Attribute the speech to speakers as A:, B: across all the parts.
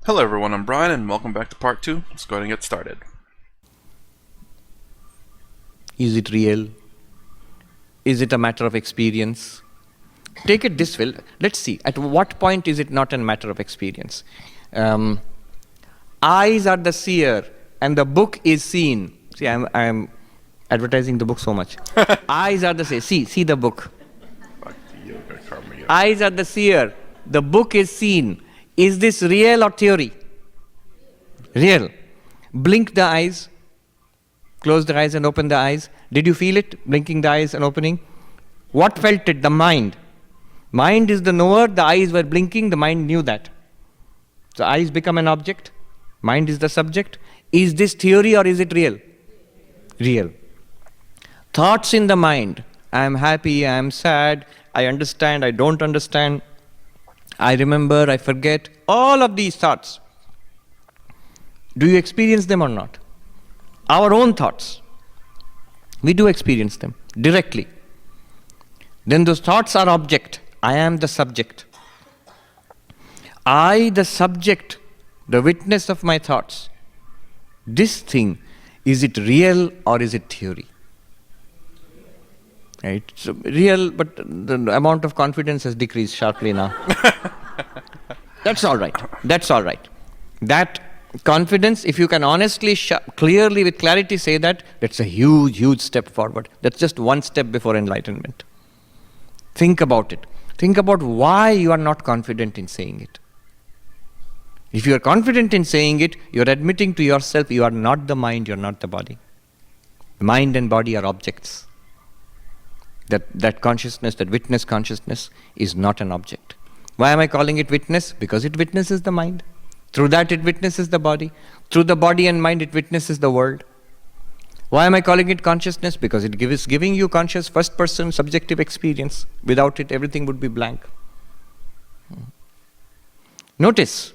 A: Hello everyone, I'm Brian and welcome back to part 2. Let's go ahead and get started.
B: Is it real? Is it a matter of experience? Take it this way. Let's see. At what point is it not a matter of experience? Eyes are the seer and the book is seen. See, I'm advertising the book so much. Eyes are the seer. See the book. Eyes are the seer. The book is seen. Is this real or theory? Real. Blink the eyes. Close the eyes and open the eyes. Did you feel it? Blinking the eyes and opening. What felt it? The mind. Mind is the knower. The eyes were blinking. The mind knew that. So eyes become an object. Mind is the subject. Is this theory or is it real? Real. Thoughts in the mind. I am happy. I am sad. I understand. I don't understand. I remember, I forget, all of these thoughts. Do you experience them or not? Our own thoughts. We do experience them directly. Then those thoughts are object. I am the subject. I, the subject, the witness of my thoughts. This thing, is it real or is it theory? Right? So real, but the amount of confidence has decreased sharply now. That's all right. That's all right. That confidence, if you can honestly, clearly, with clarity say that, that's a huge, huge step forward. That's just one step before enlightenment. Think about it. Think about why you are not confident in saying it. If you are confident in saying it, you are admitting to yourself you are not the mind, you are not the body. The mind and body are objects. That consciousness, that witness consciousness is not an object. Why am I calling it witness? Because it witnesses the mind. Through that it witnesses the body. Through the body and mind it witnesses the world. Why am I calling it consciousness? Because it is giving you conscious first person subjective experience. Without it everything would be blank. Notice.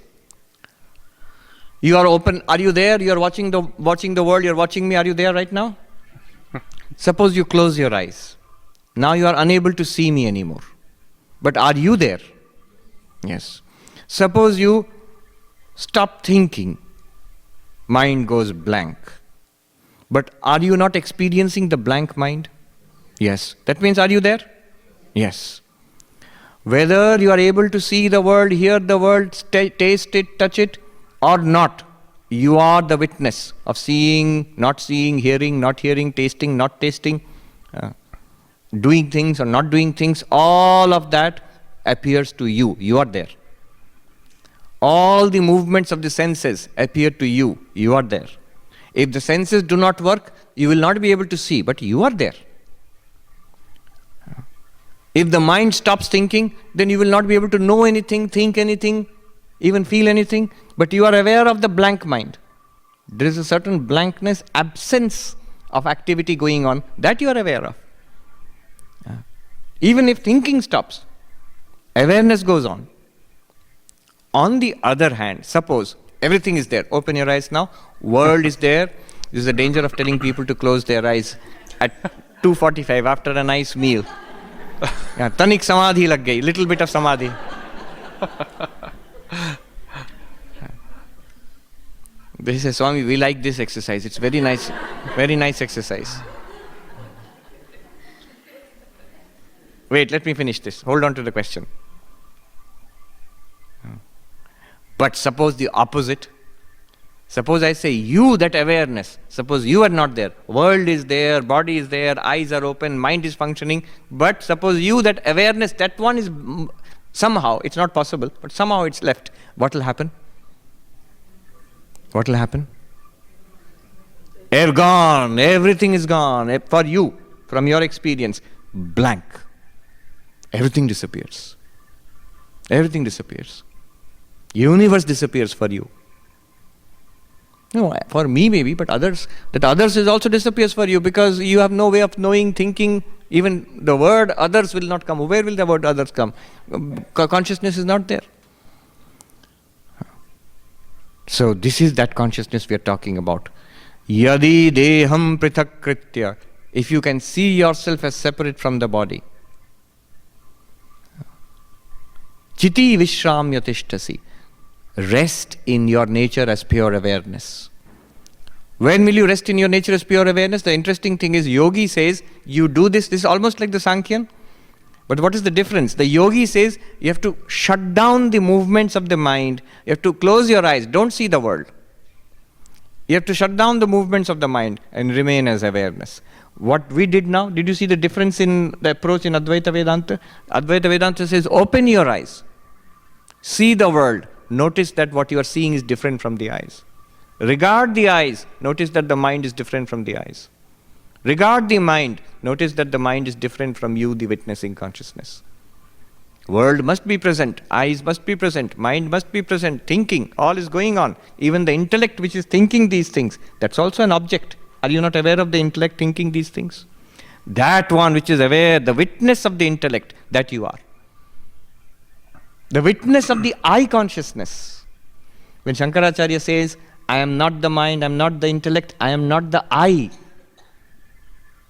B: You are open. Are you there? You are watching the world. You are watching me. Are you there right now? Suppose you close your eyes. Now you are unable to see me anymore. But are you there? Yes. Suppose you stop thinking. Mind goes blank. But are you not experiencing the blank mind? Yes. That means are you there? Yes. Whether you are able to see the world, hear the world, taste it, touch it, or not, you are the witness of seeing, not hearing, not hearing, tasting, not tasting, doing things or not doing things. All of that appears to you. You are there. All the movements of the senses appear to you. You are there. If the senses do not work, you will not be able to see, but you are there. If the mind stops thinking, then you will not be able to know anything, think anything, even feel anything, but you are aware of the blank mind. There is a certain blankness, absence of activity going on, that you are aware of. Even if thinking stops, awareness goes on. On the other hand, suppose everything is there. Open your eyes now. World is there. There is a danger of telling people to close their eyes at 2:45 after a nice meal. Tanik samadhi lag gayi. Little bit of samadhi. They say, Swami, we like this exercise. It's very nice exercise. Wait, let me finish this. Hold on to the question. But suppose the opposite. Suppose I say you, that awareness. Suppose you are not there. World is there, body is there, eyes are open, mind is functioning. But suppose you, that awareness, that one is somehow, it's not possible, but somehow it's left. What will happen? What will happen? Air gone. Everything is gone. For you, from your experience, blank. Everything disappears. Everything disappears. Universe disappears for you. No, for me maybe, but others is also disappears for you because you have no way of knowing, thinking, even the word others will not come. Where will the word others come? Consciousness is not there. So this is that consciousness we are talking about. Yadi deham prithak kritya. If you can see yourself as separate from the body. Chiti vishramya tishtasi. Rest in your nature as pure awareness. When will you rest in your nature as pure awareness? The interesting thing is, yogi says, you do this is almost like the Sankhyan. But what is the difference? The yogi says, you have to shut down the movements of the mind. You have to close your eyes. Don't see the world. You have to shut down the movements of the mind and remain as awareness. What we did now, did you see the difference in the approach in Advaita Vedanta? Advaita Vedanta says, open your eyes. See the world. Notice that what you are seeing is different from the eyes. Regard the eyes. Notice that the mind is different from the eyes. Regard the mind. Notice that the mind is different from you, the witnessing consciousness. World must be present. Eyes must be present. Mind must be present. Thinking. All is going on. Even the intellect which is thinking these things, that's also an object. Are you not aware of the intellect thinking these things? That one which is aware, the witness of the intellect, that you are. The witness of the I consciousness. When Shankaracharya says, I am not the mind, I am not the intellect, I am not the I.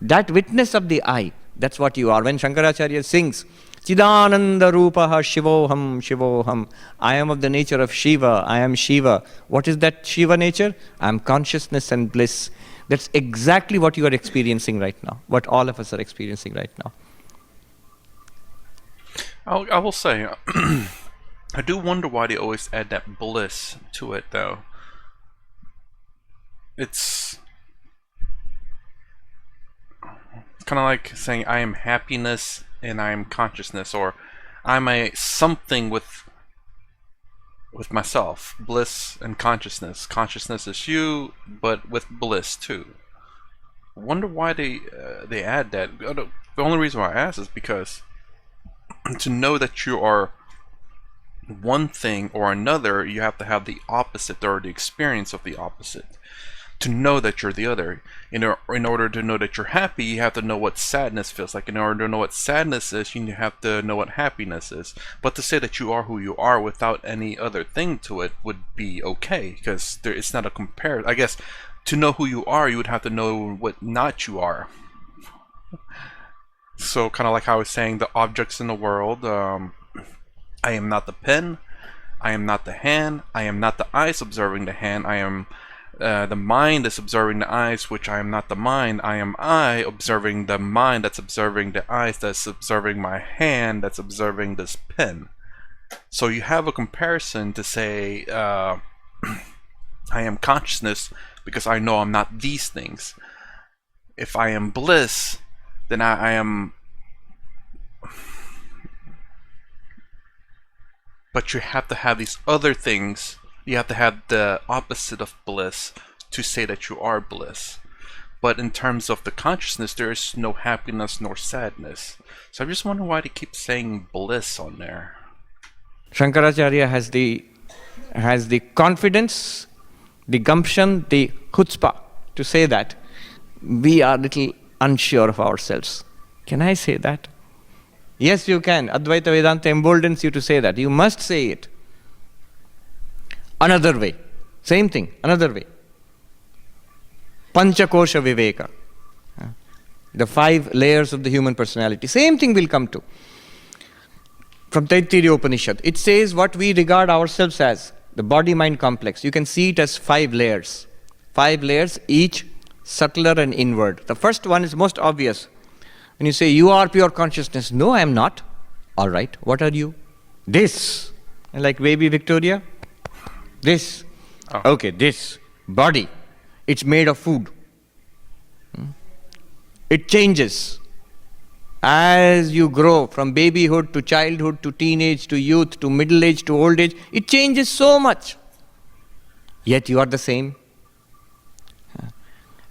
B: That witness of the I, that's what you are. When Shankaracharya sings, Chidananda Rupaha Shivoham Shivoham, I am of the nature of Shiva, I am Shiva. What is that Shiva nature? I am consciousness and bliss. That's exactly what you are experiencing right now, what all of us are experiencing right now.
A: I will say, I do wonder why they always add that bliss to it, though. It's kind of like saying I am happiness and I am consciousness, or I'm a something with myself. Bliss and consciousness. Consciousness is you, but with bliss too. Wonder why they add that. The only reason why I ask is because to know that you are one thing or another, you have to have the opposite or the experience of the opposite. To know that you're the other. In order to know that you're happy, you have to know what sadness feels like. In order to know what sadness is, you have to know what happiness is. But to say that you are who you are without any other thing to it would be okay, because it's not a comparison. I guess to know who you are, you would have to know what not you are. So kind of like how I was saying, the objects in the world, I am not the pen, I am not the hand, I am not the eyes observing the hand, I am the mind is observing the eyes, which I am not the mind, I am I observing the mind that's observing the eyes, that's observing my hand, that's observing this pen. So you have a comparison to say, I am consciousness because I know I'm not these things. If I am bliss, then I am. But you have to have these other things. You have to have the opposite of bliss to say that you are bliss. But in terms of the consciousness, there is no happiness nor sadness. So I'm just wondering why they keep saying bliss on there.
B: Shankaracharya has the confidence, the gumption, the chutzpah to say that we are little unsure of ourselves. Can I say that? Yes, you can. Advaita Vedanta emboldens you to say that. You must say it. Another way. Same thing. Another way. Panchakosha Viveka. The 5 layers of the human personality. Same thing will come to. From Taittiriya Upanishad. It says what we regard ourselves as. The body-mind complex. You can see it as 5 layers. 5 layers, each subtler and inward. The first one is most obvious. When you say, you are pure consciousness. No, I am not. All right, what are you? This. Like baby Victoria. This.
A: Oh.
B: Okay, this. Body. It's made of food. It changes. As you grow from babyhood to childhood to teenage to youth to middle age to old age, it changes so much. Yet you are the same.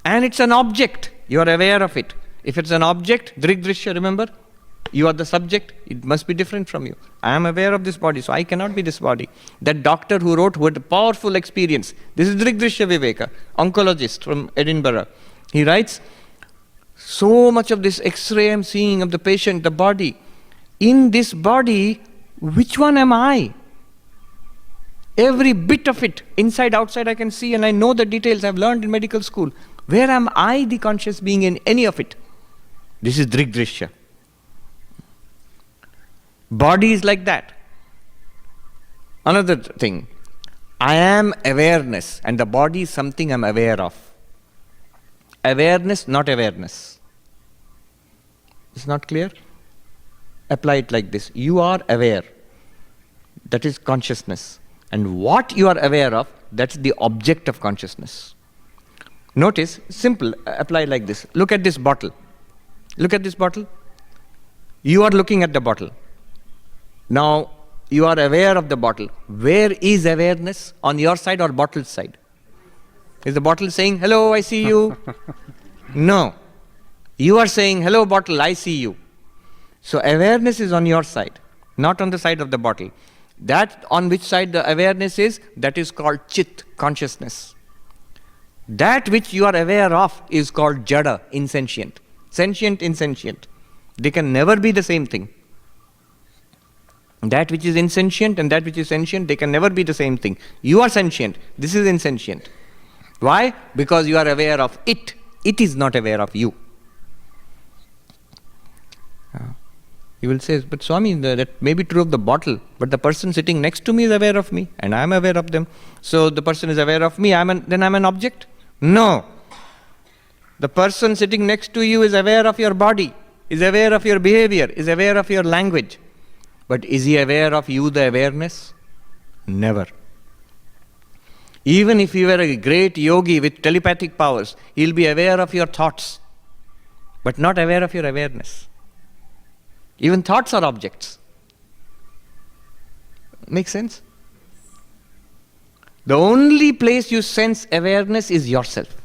B: And it's an object. You are aware of it. If it's an object, Drigdrishya, remember? You are the subject. It must be different from you. I am aware of this body, so I cannot be this body. That doctor who wrote with a powerful experience. This is Drigdrishya Viveka, oncologist from Edinburgh. He writes, so much of this X-ray I'm seeing of the patient, the body. In this body, which one am I? Every bit of it, inside, outside, I can see, and I know the details I've learned in medical school. Where am I, the conscious being, in any of it? This is Drigdrishya. Body is like that. Another thing. I am awareness, and the body is something I'm aware of. Awareness, not awareness. It's not clear? Apply it like this. You are aware. That is consciousness. And what you are aware of, that's the object of consciousness. Notice, simple, apply like this. Look at this bottle. Look at this bottle. You are looking at the bottle. Now, you are aware of the bottle. Where is awareness? On your side or bottle's side? Is the bottle saying, hello, I see you? No. You are saying, hello, bottle, I see you. So awareness is on your side, not on the side of the bottle. That on which side the awareness is, that is called chit, consciousness. That which you are aware of is called jada, insentient. Sentient, insentient. They can never be the same thing. That which is insentient and that which is sentient, they can never be the same thing. You are sentient, this is insentient. Why? Because you are aware of it. It is not aware of you. You will say, but Swami, that may be true of the bottle, but the person sitting next to me is aware of me, and I am aware of them. So the person is aware of me, then I am an object? No. The person sitting next to you is aware of your body, is aware of your behavior, is aware of your language. But is he aware of you, the awareness? Never. Even if you were a great yogi with telepathic powers, he'll be aware of your thoughts, but not aware of your awareness. Even thoughts are objects. Make sense? The only place you sense awareness is yourself,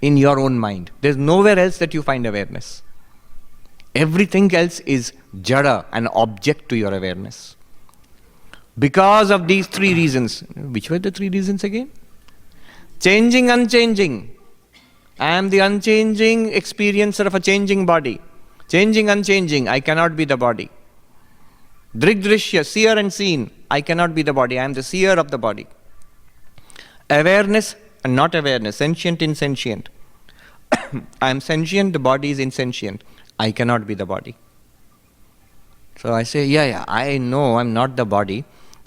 B: in your own mind. There's nowhere else that you find awareness. Everything else is jada, an object to your awareness. Because of these three reasons. Which were the three reasons again? Changing, unchanging. I am the unchanging experiencer of a changing body. Changing, unchanging, I cannot be the body. Drigdrishya, seer and seen, I cannot be the body, I am the seer of the body. Awareness and not awareness, sentient, insentient. I am sentient, the body is insentient, I cannot be the body. So I say, I know I'm not the body,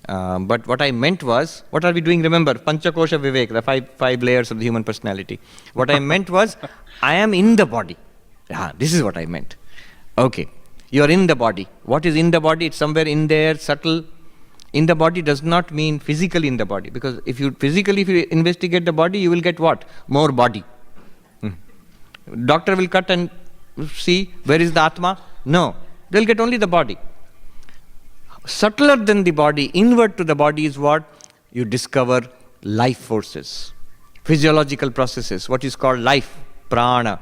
B: but what I meant was, what are we doing? Remember, Panchakosha Vivek, the five layers of the human personality. What I meant was, I am in the body. This is what I meant. Okay, you are in the body. What is in the body? It's somewhere in there, subtle. In the body does not mean physically in the body, because if you investigate the body, you will get what? More body. Doctor will cut and see where is the Atma? No, they'll get only the body. Subtler than the body, inward to the body is what? You discover life forces, physiological processes, what is called life, prana.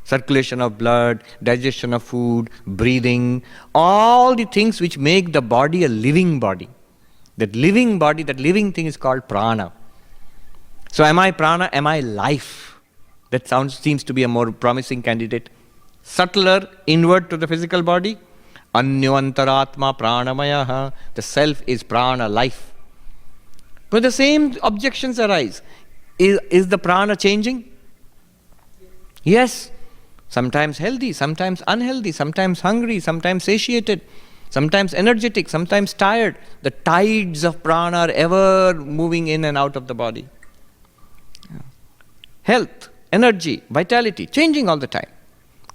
B: Circulation of blood, digestion of food, breathing, all the things which make the body a living body. That living body, that living thing is called prana. So am I prana? Am I life? That seems to be a more promising candidate. Subtler, inward to the physical body. Anyoantaratma pranamaya. The self is prana, life. But the same objections arise. Is the prana changing? Yes. Sometimes healthy, sometimes unhealthy, sometimes hungry, sometimes satiated, sometimes energetic, sometimes tired. The tides of prana are ever moving in and out of the body. Health, energy, vitality, changing all the time.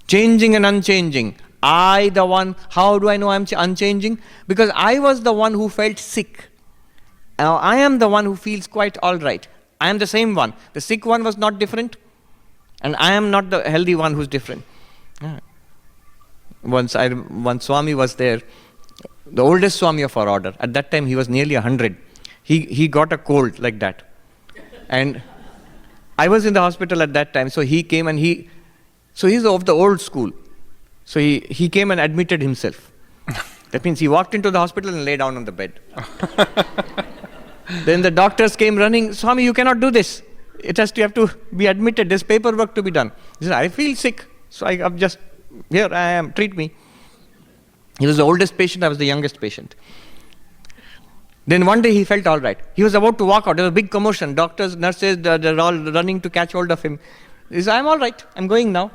B: Changing and unchanging. I, the one, how do I know I'm unchanging? Because I was the one who felt sick. Now I am the one who feels quite all right. I am the same one. The sick one was not different. And I am not the healthy one who's different. Once Swami was there, the oldest Swami of our order. At that time he was nearly 100. He got a cold like that. And I was in the hospital at that time, so he came and so he's of the old school. So he came and admitted himself. That means he walked into the hospital and lay down on the bed. Then the doctors came running, Swami, you cannot do this. You have to be admitted, there's paperwork to be done. He said, I feel sick, so I'm just, here I am, treat me. He was the oldest patient, I was the youngest patient. Then one day he felt all right. He was about to walk out, there was a big commotion. Doctors, nurses, they're all running to catch hold of him. He said, I'm all right, I'm going now.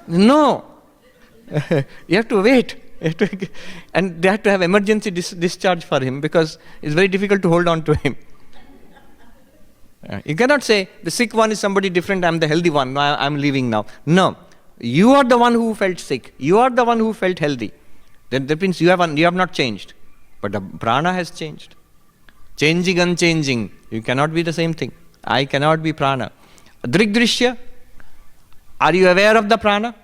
B: No, you have to wait. And they had to have emergency discharge for him because it's very difficult to hold on to him. You cannot say, the sick one is somebody different, I'm the healthy one, I'm leaving now. No. You are the one who felt sick. You are the one who felt healthy. That means you have not changed. But the prana has changed. Changing, unchanging. You cannot be the same thing. I cannot be prana. Drigdrishya. Are you aware of the prana?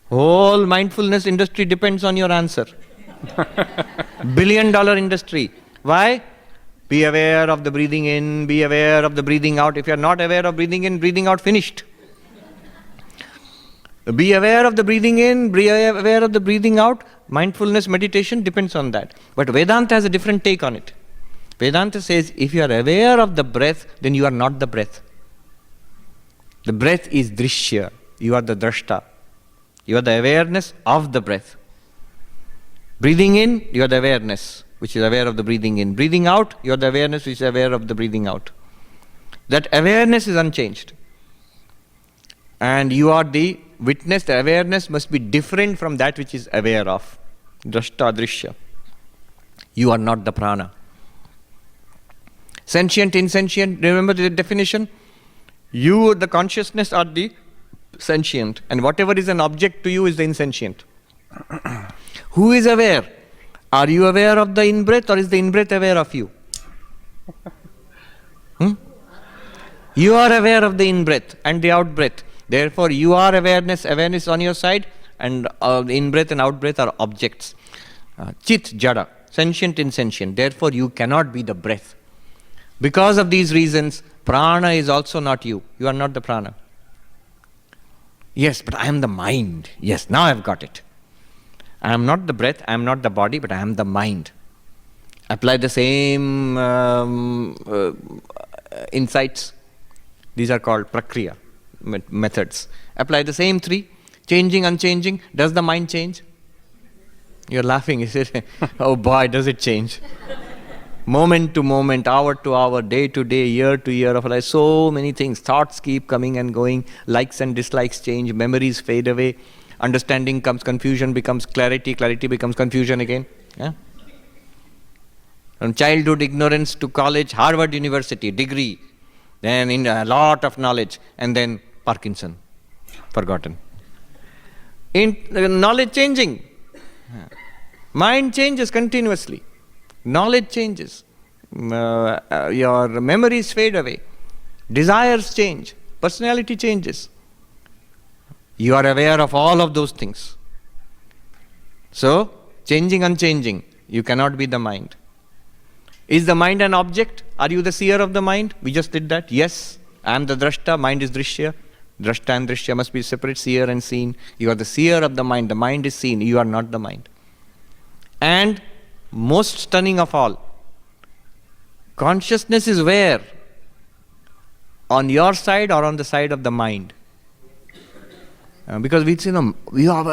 B: Whole mindfulness industry depends on your answer. $1 billion industry. Why? Be aware of the breathing in, be aware of the breathing out. If you are not aware of breathing in, breathing out, finished. Be aware of the breathing in, be aware of the breathing out. Mindfulness meditation depends on that. But Vedanta has a different take on it. Vedanta says, if you are aware of the breath, then you are not the breath. The breath is drishya. You are the drashta. You are the awareness of the breath. Breathing in, you are the awareness, which is aware of the breathing in. Breathing out, you are the awareness which is aware of the breathing out. That awareness is unchanged. And you are the witness. The awareness must be different from that which is aware of. Drashta, drishya. You are not the prana. Sentient, insentient, remember the definition? You, the consciousness, are the sentient. And whatever is an object to you is the insentient. Who is aware? Are you aware of the in-breath or is the in-breath aware of you? You are aware of the in-breath and the out-breath. Therefore, you are awareness on your side, and in-breath and out-breath are objects. Chit, jada, sentient, insentient. Therefore, you cannot be the breath. Because of these reasons, prana is also not you. You are not the prana. Yes, but I am the mind. Yes, now I have got it. I am not the breath, I am not the body, but I am the mind. Apply the same insights. These are called prakriya methods. Apply the same three. Changing, unchanging. Does the mind change? You're laughing, is it? Oh boy, does it change. Moment to moment, hour to hour, day to day, year to year of life. So many things. Thoughts keep coming and going. Likes and dislikes change. Memories fade away. Understanding comes, confusion becomes clarity. Clarity becomes confusion again. Yeah? From childhood ignorance to college, Harvard University, degree. Then in a lot of knowledge. And then Parkinson. Forgotten. Knowledge changing. Mind changes continuously. Knowledge changes. Your memories fade away. Desires change. Personality changes. You are aware of all of those things. So, changing, unchanging, you cannot be the mind. Is the mind an object? Are you the seer of the mind? We just did that. Yes, I am the drashta, mind is drishya. Drashta and drishya must be separate, seer and seen. You are the seer of the mind is seen, you are not the mind. And most stunning of all, consciousness is where? On your side or on the side of the mind? Because we say, no,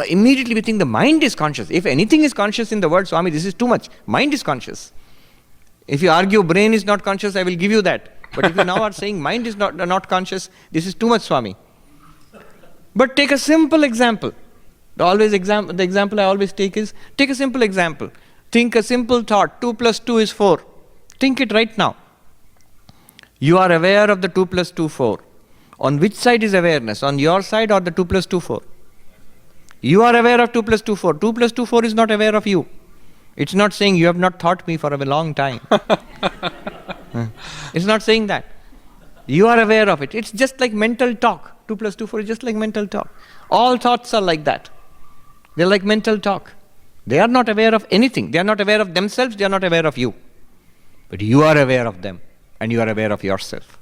B: immediately we think the mind is conscious. If anything is conscious in the world, Swami, this is too much. Mind is conscious. If you argue brain is not conscious, I will give you that. But if you now are saying mind is not conscious, this is too much, Swami. But take a simple example. The example I always take is, take a simple example. Think a simple thought, 2 plus 2 is 4. Think it right now. You are aware of the 2 plus 2, 4. On which side is awareness? On your side or the 2 plus 2, 4? You are aware of 2 plus 2, 4. 2 plus 2, 4 is not aware of you. It's not saying you have not thought me for a long time. It's not saying that. You are aware of it. It's just like mental talk. 2 plus 2, 4 is just like mental talk. All thoughts are like that. They're like mental talk. They are not aware of anything. They are not aware of themselves. They are not aware of you. But you are aware of them. And you are aware of yourself.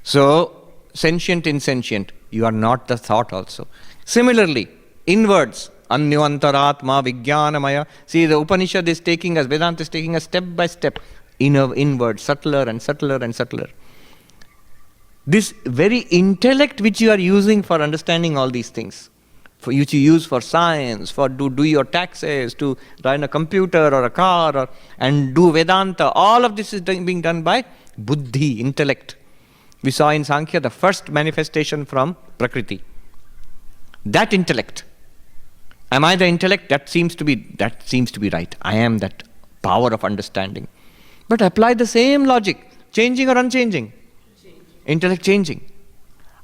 B: So, sentient, insentient, you are not the thought also. Similarly, inwards, anyantaratma vijnanamaya. See, the Upanishad is taking us, Vedanta is taking us step by step, inward, subtler and subtler and subtler. This very intellect which you are using for understanding all these things, for which you use for science, for do your taxes, to run a computer or a car, and do Vedanta, all of this is being done by buddhi, intellect. We saw in Sankhya the first manifestation from Prakriti. That intellect. Am I the intellect? That seems to be right. I am that power of understanding. But apply the same logic. Changing or unchanging? Intellect changing.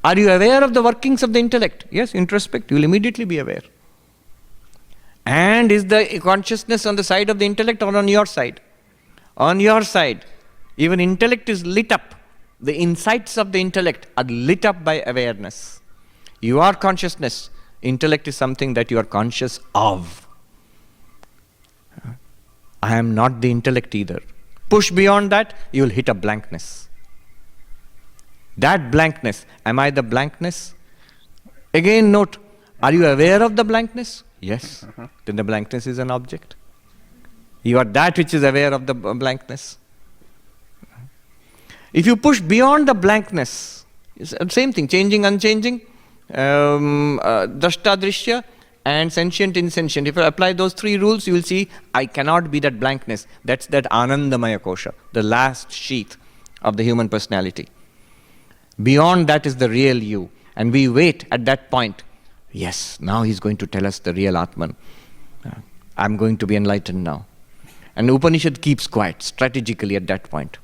B: Are you aware of the workings of the intellect? Yes, introspect, you will immediately be aware. And is the consciousness on the side of the intellect or on your side? On your side. Even intellect is lit up. The insights of the intellect are lit up by awareness. You are consciousness. Intellect is something that you are conscious of. I am not the intellect either. Push beyond that, you will hit a blankness. That blankness, am I the blankness? Again note, are you aware of the blankness? Yes. Then the blankness is an object. You are that which is aware of the blankness. If you push beyond the blankness, it's the same thing, changing, unchanging, drashta, drishya, and sentient, insentient. If you apply those three rules, you will see, I cannot be that blankness. That's that Anandamaya Kosha, the last sheath of the human personality. Beyond that is the real you. And we wait at that point. Yes, now he's going to tell us the real Atman. I'm going to be enlightened now. And the Upanishad keeps quiet strategically at that point.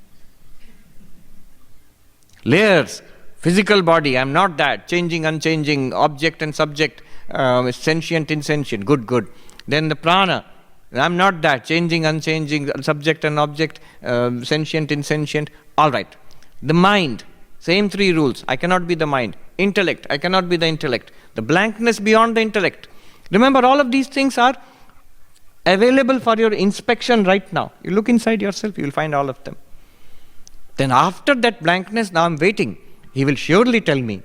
B: Layers, physical body, I'm not that. Changing, unchanging, object and subject, sentient, insentient, good. Then the prana, I'm not that. Changing, unchanging, subject and object, sentient, insentient, all right. The mind, same three rules. I cannot be the mind. Intellect, I cannot be the intellect. The blankness beyond the intellect. Remember, all of these things are available for your inspection right now. You look inside yourself, you will find all of them. Then after that blankness, now I'm waiting. He will surely tell me.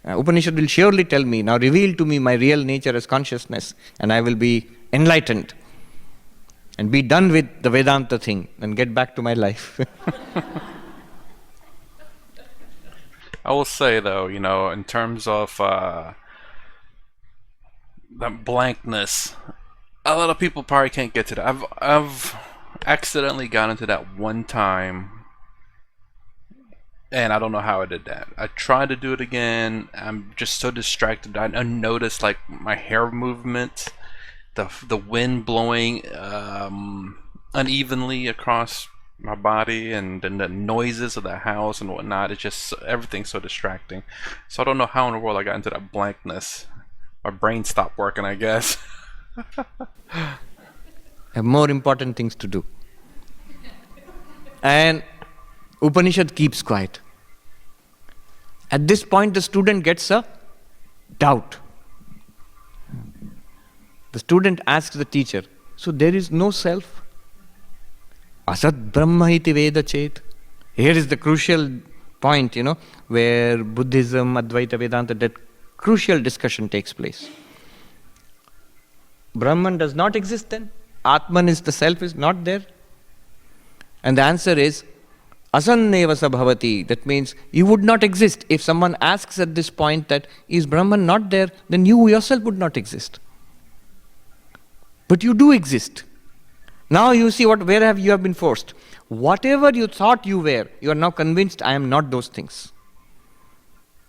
B: Upanishad will surely tell me, now reveal to me my real nature as consciousness, and I will be enlightened and be done with the Vedanta thing and get back to my life.
A: I will say though, in terms of that blankness, a lot of people probably can't get to that. I've accidentally got into that one time, and I don't know how I did that. I tried to do it again. I'm just so distracted. I noticed like my hair movement, the wind blowing unevenly across my body, and then the noises of the house and whatnot. It's just everything's so distracting. So I don't know how in the world I got into that blankness. My brain stopped working, I guess.
B: I have more important things to do. And Upanishad keeps quiet. At this point, the student gets a doubt. The student asks the teacher, so there is no self? Asat Brahma iti Veda Chet. Here is the crucial point, where Buddhism, Advaita, Vedanta, that crucial discussion takes place. Brahman does not exist then? Atman is the self, is not there? And the answer is, Asanneva sabhavati. That means you would not exist. If someone asks at this point that, is Brahman not there? Then you yourself would not exist. But you do exist. Now you see where you have been forced. Whatever you thought you were, you are now convinced I am not those things.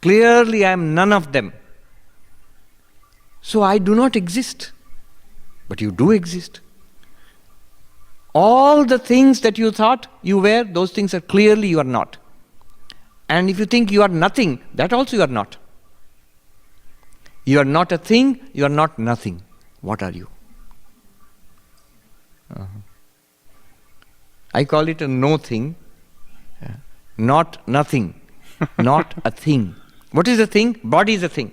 B: Clearly I am none of them. So I do not exist. But you do exist. All the things that you thought you were, those things are clearly you are not. And if you think you are nothing, that also you are not. You are not a thing, you are not nothing. What are you? I call it a no thing, not nothing, not a thing. What is a thing? Body is a thing.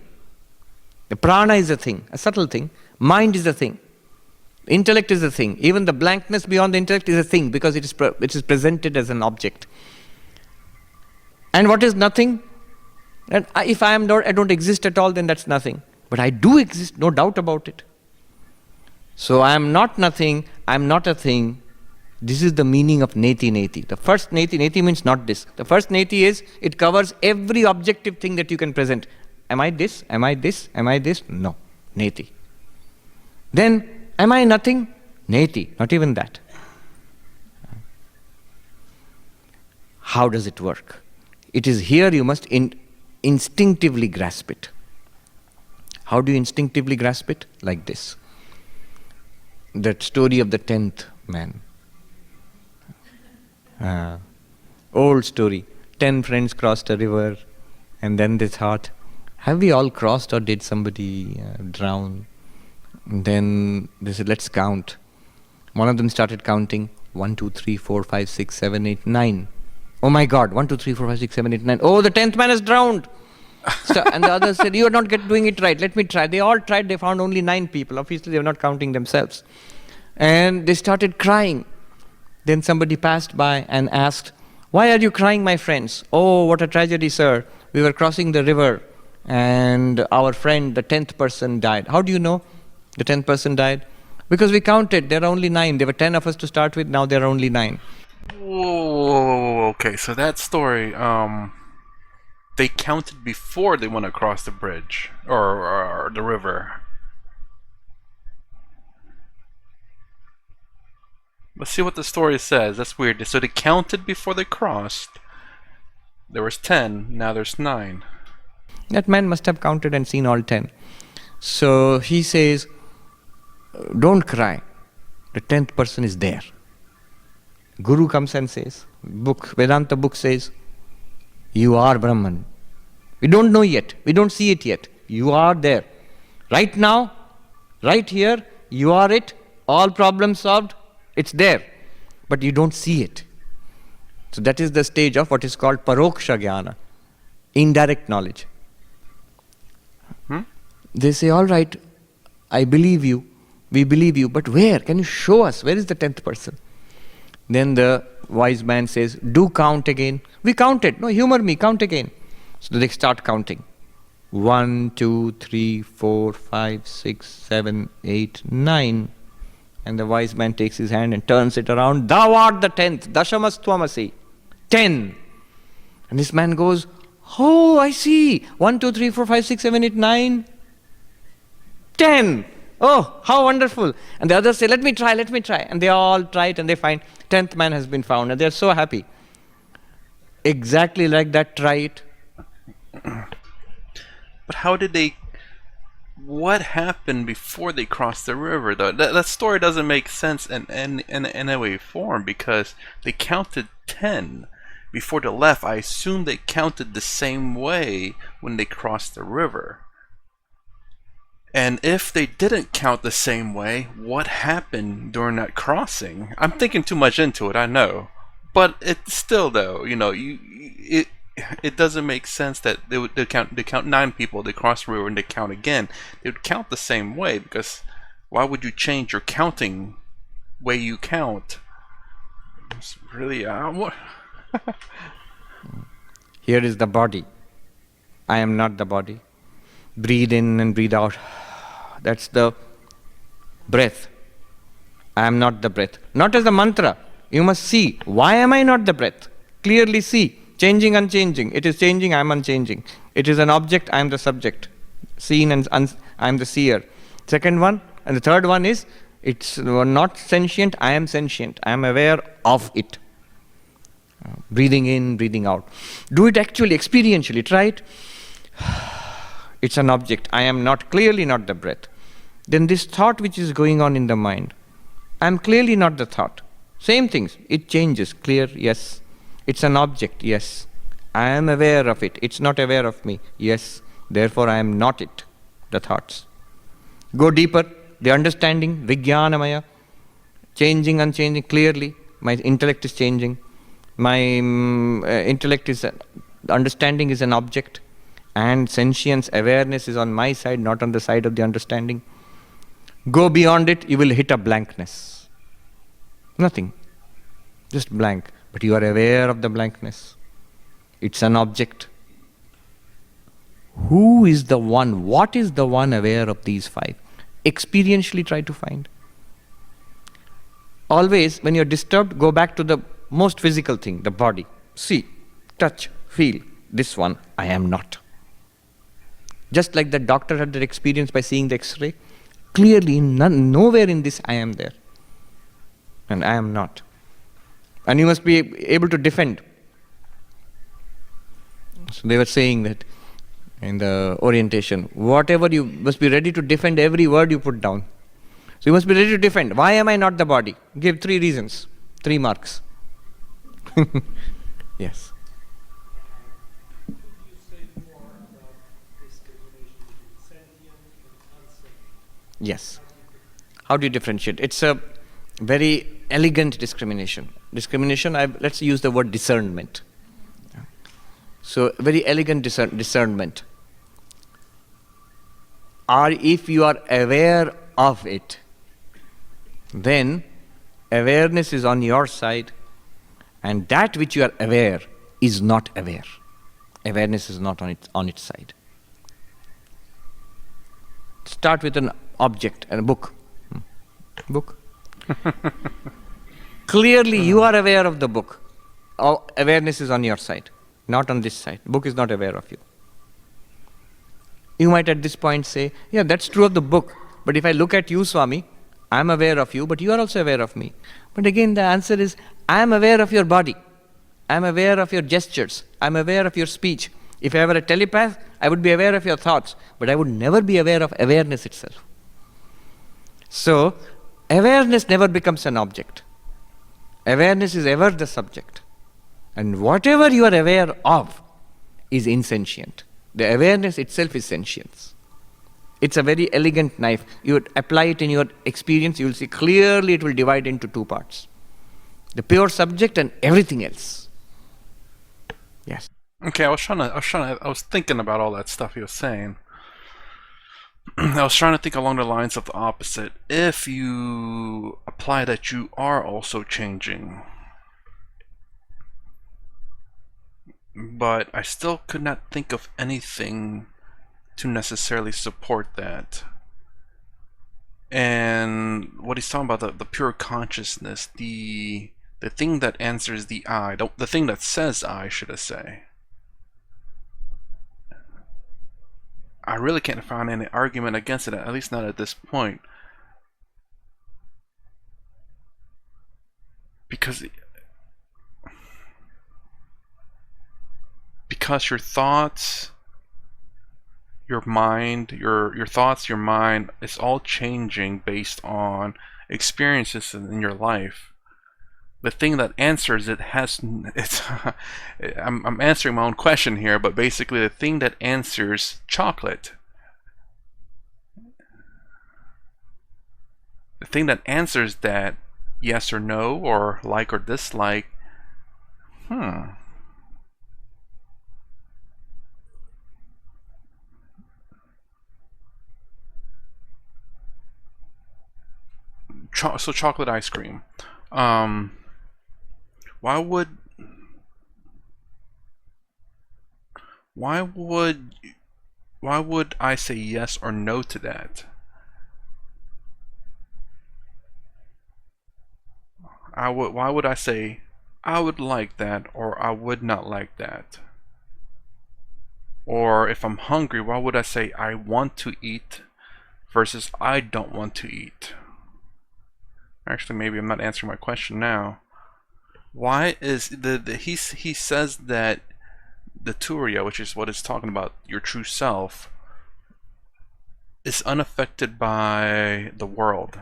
B: The prana is a thing, a subtle thing. Mind is a thing. Intellect is a thing. Even the blankness beyond the intellect is a thing because it is presented as an object. And what is nothing? And if I don't exist at all, then that's nothing. But I do exist, no doubt about it. So I am not nothing, I am not a thing. This is the meaning of neti neti. The first neti means not this. The first neti is, it covers every objective thing that you can present. Am I this? Am I this? Am I this? No. Neti. Then, am I nothing? Neti. Not even that. How does it work? It is here you must instinctively grasp it. How do you instinctively grasp it? Like this. That story of the 10th man. Old story. 10 friends crossed a river, and then they thought, have we all crossed or did somebody drown? And then they said, let's count. One of them started counting. 1, 2, 3, 4, 5, 6, 7, 8, 9. Oh my God, 1, 2, 3, 4, 5, 6, 7, 8, 9. Oh, the 10th man has drowned. So, and the others said, you are not doing it right. Let me try. They all tried. They found only 9 people. Obviously, they were not counting themselves. And they started crying. Then somebody passed by and asked, why are you crying, my friends? Oh, what a tragedy, sir. We were crossing the river and our friend, the 10th person, died. How do you know the 10th person died? Because we counted. There are only 9. There were 10 of us to start with. Now there are only 9.
A: Whoa, okay, so that story, they counted before they went across the bridge or the river. Let's see what the story says. That's weird. So they counted before they crossed. There was 10. Now there's 9.
B: That man must have counted and seen all 10. So he says, don't cry. The 10th person is there. Guru comes and says, Vedanta book says, you are Brahman. We don't know yet. We don't see it yet. You are there. Right now, right here, you are it. All problems solved. It's there. But you don't see it. So that is the stage of what is called paroksha jnana, indirect knowledge. They say, all right, I believe you. We believe you. But where? Can you show us? Where is the 10th person? Then the wise man says, do count again. We counted. No, humor me, count again. So they start counting. 1, 2, 3, 4, 5, 6, 7, 8, 9. And the wise man takes his hand and turns it around. Thou art the 10th. Dashamastvamasi. 10. And this man goes, oh, I see. 1, 2, 3, 4, 5, 6, 7, 8, 9. 10. Oh, how wonderful. And the others say, let me try. And they all try it and they find 10th man has been found. And they're so happy. Exactly like that, try it.
A: But how did they... What happened before they crossed the river, though? That story doesn't make sense in any way form, because they counted 10 before they left. I assume they counted the same way when they crossed the river. And if they didn't count the same way, what happened during that crossing? I'm thinking too much into it, I know. But it's still, though, you know, it doesn't make sense that they count 9 people, they cross the river and they count again. They would count the same way, because why would you change your counting way you count? It's really what?
B: Here is the body. I am not the body. Breathe in and breathe out. That's the breath. I am not the breath. Not as a mantra. You must see. Why am I not the breath? Clearly see. Changing, unchanging. It is changing, I am unchanging. It is an object, I am the subject. Seen and I am the seer. Second one, and the third one is, it's not sentient, I am sentient. I am aware of it. Breathing in, breathing out. Do it actually, experientially. Try it. It's an object. I am not, clearly not the breath. Then this thought which is going on in the mind, I am clearly not the thought. Same things. It changes. Clear, yes. It's an object, yes. I am aware of it. It's not aware of me, yes. Therefore I am not it, the thoughts. Go deeper, the understanding, Vijnanamaya, changing, unchanging, clearly. My intellect is changing. My intellect is, understanding is an object. And sentience, awareness is on my side, not on the side of the understanding. Go beyond it, you will hit a blankness. Nothing. Just blank. But you are aware of the blankness. It's an object. Who is the one? What is the one aware of these 5? Experientially try to find. Always, when you're disturbed, go back to the most physical thing, the body. See, touch, feel. This one, I am not. Just like the doctor had that experience by seeing the X-ray. Clearly, nowhere in this I am there. And I am not. And you must be able to defend. So they were saying that in the orientation, whatever you must be ready to defend every word you put down. So you must be ready to defend. Why am I not the body? Give 3 reasons, 3 marks. Yes.
C: Could you say more about discrimination between sentient and unsentient?
B: Yes.
C: How
B: How
C: do you
B: do you differentiate? It's a very elegant discrimination. Discrimination, let's use the word discernment. So, very elegant discernment. Or if you are aware of it, then awareness is on your side, and that which you are aware is not aware. Awareness is not on its side. Start with an object and a book. Book. Clearly, you are aware of the book. Awareness is on your side, not on this side. Book is not aware of you. You might at this point say, yeah, that's true of the book. But if I look at you, Swami, I'm aware of you, but you are also aware of me. But again, the answer is, I'm aware of your body. I'm aware of your gestures. I'm aware of your speech. If I were a telepath, I would be aware of your thoughts, but I would never be aware of awareness itself. So, awareness never becomes an object. Awareness is ever the subject. And whatever you are aware of is insentient. The awareness itself is sentience. It's a very elegant knife. You would apply it in your experience, you will see clearly it will divide into two parts. The pure subject and everything else. Yes.
A: Okay, I was thinking about all that stuff he was saying. I was trying to think along the lines of the opposite. If you apply that you are also changing, but I still could not think of anything to necessarily support that. And what he's talking about, the pure consciousness, the thing that answers the I, the thing that says I, should I say. I really can't find any argument against it, at least not at this point. Because your thoughts, your mind, your thoughts, your mind, it's all changing based on experiences in your life. The thing that answers it I'm answering my own question here, but basically the thing that answers chocolate, the thing that answers that yes or no, or like or dislike, so chocolate ice cream. Why would I say yes or no to that? Why would I say I would like that or I would not like that? Or if I'm hungry, why would I say I want to eat versus I don't want to eat? Actually, maybe I'm not answering my question now. Why is he says that the Turiya, which is what it's talking about, your true self, is unaffected by the world.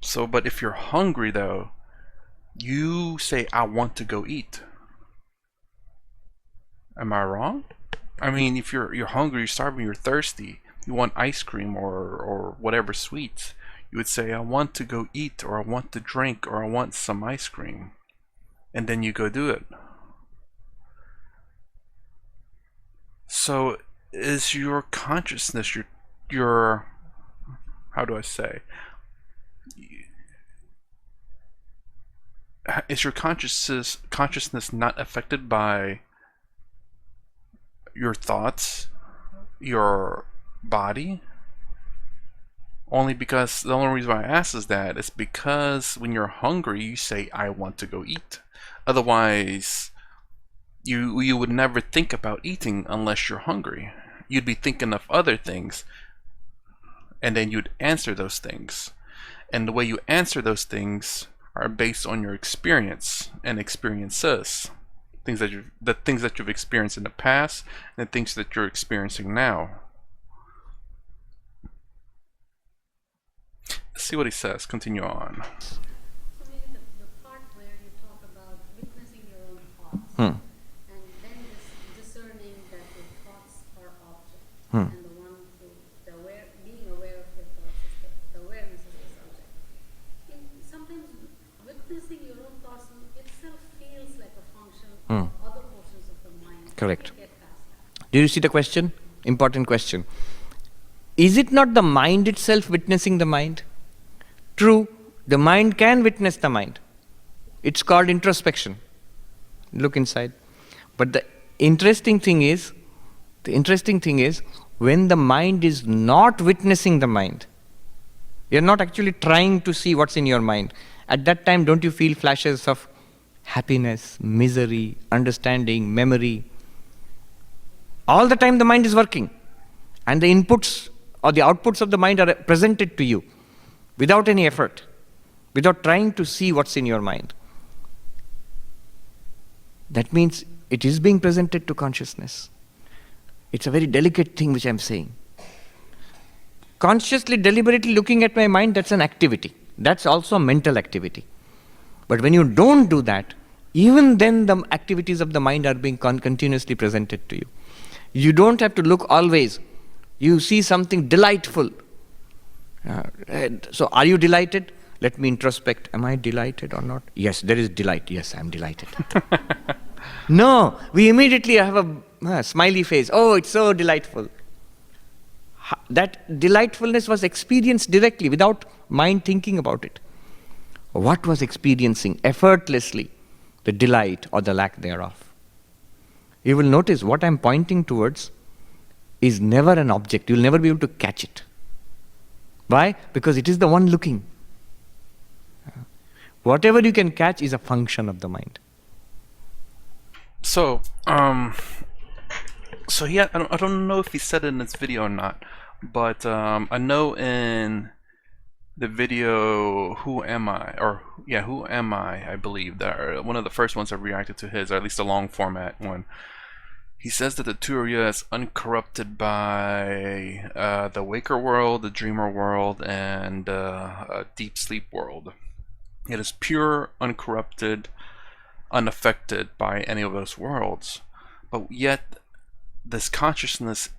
A: So, but if you're hungry though, you say, I want to go eat. Am I wrong? I mean, if you're hungry, you're starving, you're thirsty, you want ice cream or whatever sweets, you would say, I want to go eat, or I want to drink, or I want some ice cream. And then you go do it. So is your consciousness, your how do I say? Is your consciousness not affected by your thoughts, your body? Only because the only reason why I ask is that it's because when you're hungry, you say, I want to go eat. Otherwise, you would never think about eating unless you're hungry. You'd be thinking of other things, and then you'd answer those things. And the way you answer those things are based on your experience and experiences. The things that you've experienced in the past and the things that you're experiencing now. Let's see what he says. Continue on.
D: So maybe the part where you talk person itself feels like a function
B: Hmm.
D: of other portions of the mind.
B: Correct.
D: How do we get past that?
B: Do you see the question? Important question. Is it not the mind itself witnessing the mind? True, the mind can witness the mind. It's called introspection. Look inside. But the interesting thing is, when the mind is not witnessing the mind, you're not actually trying to see what's in your mind. At that time, don't you feel flashes of happiness, misery, understanding, memory? All the time the mind is working. And the inputs or the outputs of the mind are presented to you without any effort, without trying to see what's in your mind. That means it is being presented to consciousness. It's a very delicate thing which I'm saying. Consciously, deliberately looking at my mind, that's an activity. That's also a mental activity. But when you don't do that, even then the activities of the mind are being continuously presented to you. You don't have to look always. You see something delightful. So are you delighted? Let me introspect. Am I delighted or not? Yes, there is delight. Yes, I'm delighted. No, we immediately have a smiley face. Oh, it's so delightful. That delightfulness was experienced directly without mind thinking about it. What was experiencing effortlessly the delight or the lack thereof? You will notice what I'm pointing towards is never an object. You'll never be able to catch it. Why? Because it is the one looking. Whatever you can catch is a function of the mind.
A: So, so yeah, I don't know if he said it in this video or not, but I know in the video "Who Am I?" or yeah, "Who Am I?" I believe that one of the first ones I reacted to his, or at least a long format one. He says that the Turiya is uncorrupted by the waker world, the dreamer world, and a deep sleep world. It is pure, uncorrupted, unaffected by any of those worlds. But yet, this consciousness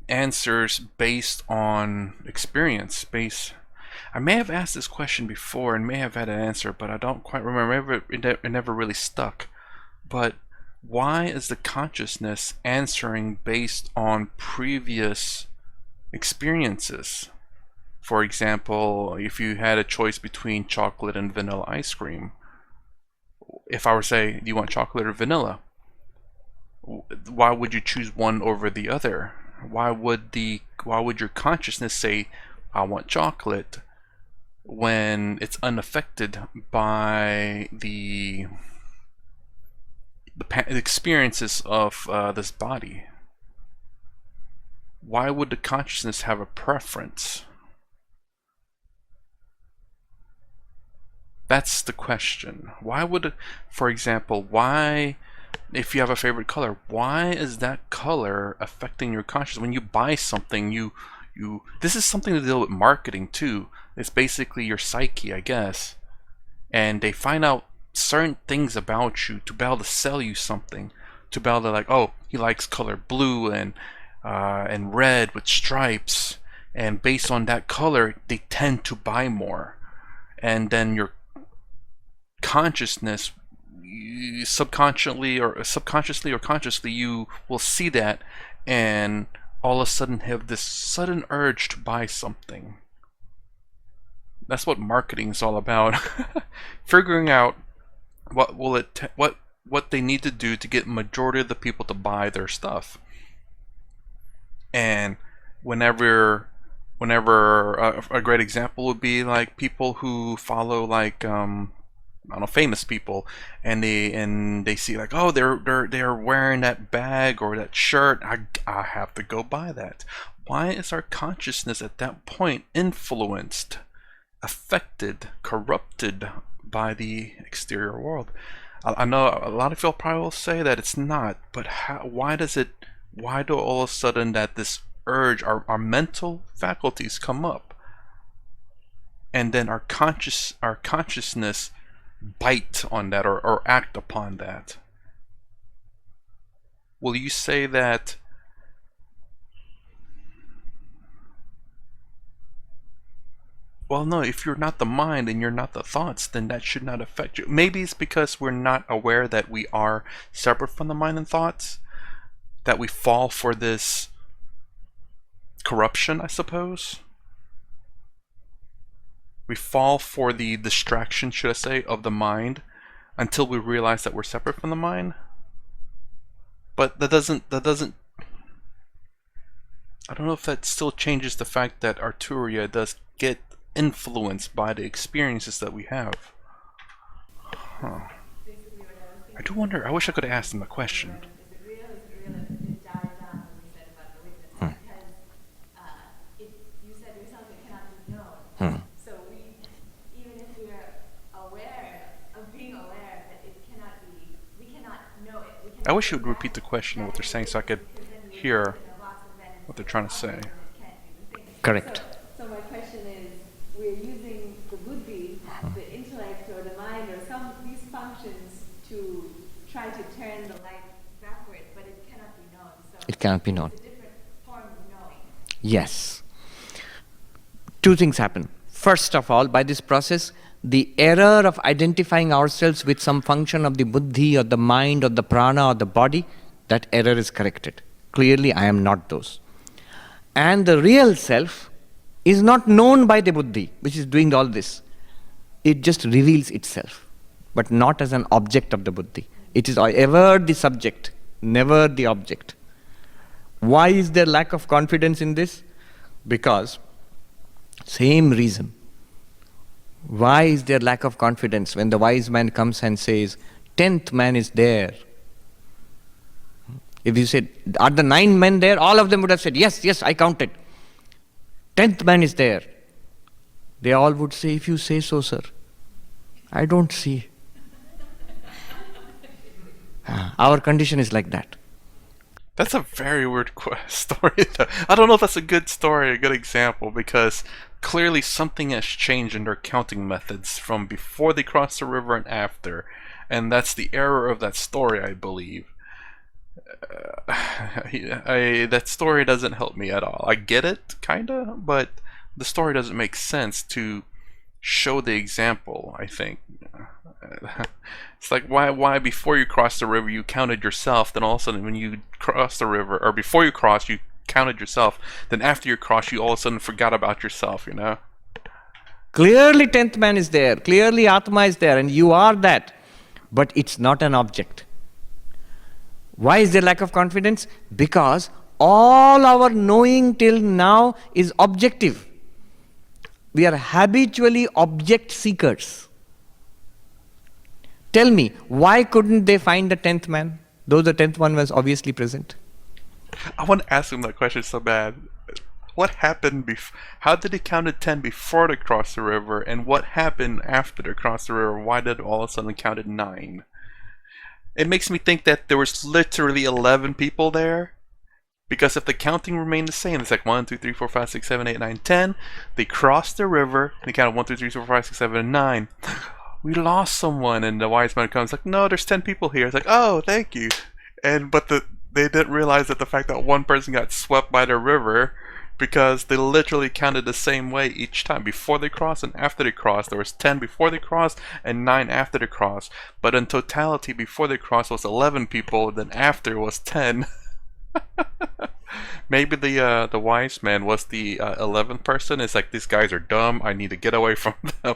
A: answers based on experience. I may have asked this question before and may have had an answer, but I don't quite remember. It never really stuck. But why is the consciousness answering based on previous experiences? For example, if you had a choice between chocolate and vanilla ice cream, if I were to say, do you want chocolate or vanilla? Why would you choose one over the other? Why would your consciousness say, I want chocolate, when it's unaffected by the experiences of this body? Why would the consciousness have a preference? That's the question. Why would, for example, if you have a favorite color, why is that color affecting your consciousness? When you buy something, this is something to deal with marketing too. It's basically your psyche, I guess. And they find out certain things about you to be able to sell you something. To be able to, like, oh, he likes color blue and red with stripes. And based on that color, they tend to buy more. And then your consciousness, subconsciously or consciously, you will see that and all of a sudden have this sudden urge to buy something. That's what marketing is all about. Figuring out what they need to do to get majority of the people to buy their stuff. And whenever a great example would be like people who follow, like, I don't know, famous people, and they see, like, oh, they're wearing that bag or that shirt, I have to go buy that. Why is our consciousness at that point influenced, affected, corrupted by the exterior world? I know a lot of people probably will say that it's not, but why do all of a sudden that this urge, our mental faculties come up, and then our consciousness bite on that or act upon that? Will you say that Well, no, if you're not the mind and you're not the thoughts, then that should not affect you. Maybe it's because we're not aware that we are separate from the mind and thoughts, that we fall for this corruption, I suppose. We fall for the distraction, should I say, of the mind until we realize that we're separate from the mind. But that doesn't I don't know if that still changes the fact that Arturia does get influenced by the experiences that we have. Huh. I do wonder, I wish I could have asked him a question.
E: Is it real? Is it real? It dies down when we said about the witness. Because you said yourself it cannot be known. So even if we are aware of being aware that it cannot be, we cannot know it. We cannot
A: I wish you would repeat the question of what they're saying so I could hear what they're trying to say.
B: Correct.
E: So my question is, we're using the buddhi, the intellect or the mind or some of these functions to try to turn the light backward, but it cannot be known. So
B: It cannot be known.
E: it's a different form of knowing.
B: Yes. Two things happen. First of all, by this process, the error of identifying ourselves with some function of the buddhi or the mind or the prana or the body, that error is corrected. Clearly, I am not those. And the real self is not known by the buddhi, which is doing all this. It just reveals itself, but not as an object of the buddhi. It is ever the subject, never the object. Why is there lack of confidence in this? Because, same reason. Why is there lack of confidence when the wise man comes and says, 10th man is there? If you said, are the 9 men there? All of them would have said, yes, yes, I counted. 10th man is there. They all would say, if you say so, sir. I don't see. Our condition is like that.
A: That's a very weird story. I don't know if that's a good story, a good example, because clearly something has changed in their counting methods from before they crossed the river and after. And that's the error of that story, I believe. That story doesn't help me at all. I get it, kinda, but the story doesn't make sense to show the example, I think. It's like, why before you crossed the river you counted yourself, then all of a sudden when you crossed the river, or before you crossed you counted yourself, then after you crossed you all of a sudden forgot about yourself, you know?
B: Clearly 10th man is there, clearly Atma is there, and you are that. But it's not an object. Why is there lack of confidence? Because all our knowing till now is objective. We are habitually object seekers. Tell me, why couldn't they find the 10th man, though the 10th one was obviously present?
A: I want to ask him that question so bad. What happened how did he count to 10 before they crossed the river, and what happened after they crossed the river? Why did all of a sudden count at 9? It makes me think that there was literally 11 people there. Because if the counting remained the same, it's like 1, 2, 3, 4, 5, 6, 7, 8, 9, 10. They crossed the river, and they counted 1, 2, 3, 4, 5, 6, 7, and 9. We lost someone, and the wise man comes like, no, there's 10 people here. It's like, oh, thank you. But they didn't realize that the fact that one person got swept by the river, because they literally counted the same way each time. Before they crossed and after they crossed, there was 10 before they crossed and 9 after they crossed. But in totality, before they crossed was 11 people, then after was 10. Maybe the wise man was the 11th person. It's like, these guys are dumb, I need to get away from them.